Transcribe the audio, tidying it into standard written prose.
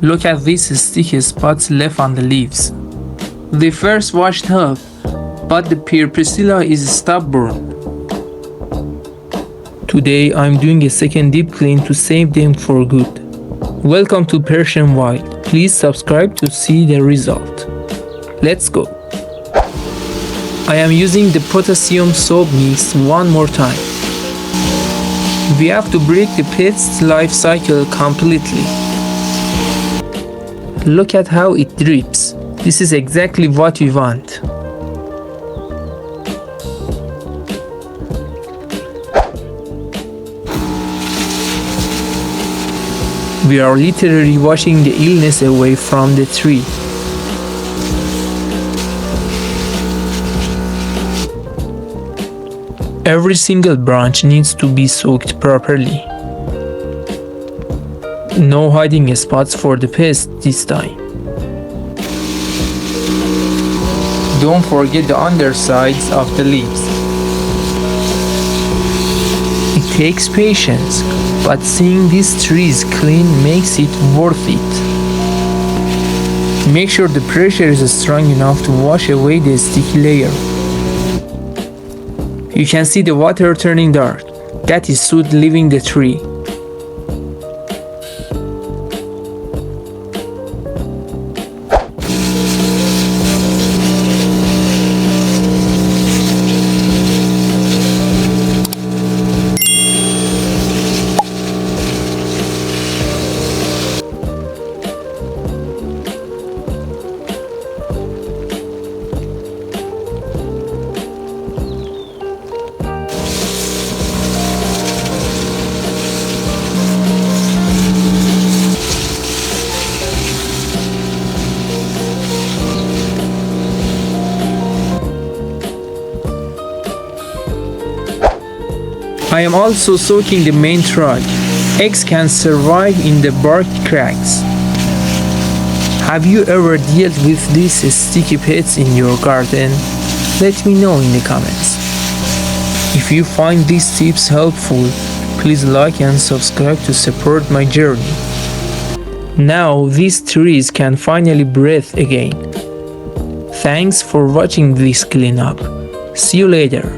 Look at these sticky spots left on the leaves. They first washed off, but the pear priscilla is stubborn. Today I'm doing a second deep clean to save them for good. Welcome to Persian Wild. Please subscribe to see the result. Let's go. I am using the potassium soap mix one more time. We have to break the pet's life cycle completely. Look at how it drips. This is exactly what we want. We are literally washing the illness away from the tree. Every single branch needs to be soaked properly. No hiding spots for the pest this time. Don't forget the undersides of the leaves. It takes patience, but seeing these trees clean makes it worth it. Make sure the pressure is strong enough to wash away the sticky layer. You can see the water turning dark. That is soot leaving the tree. I am also soaking the main trunk. Eggs can survive in the bark cracks. Have you ever dealt with these sticky pets in your garden? Let me know in the comments. If you find these tips helpful, please like and subscribe to support my journey. Now these trees can finally breathe again. Thanks for watching this cleanup. See you later.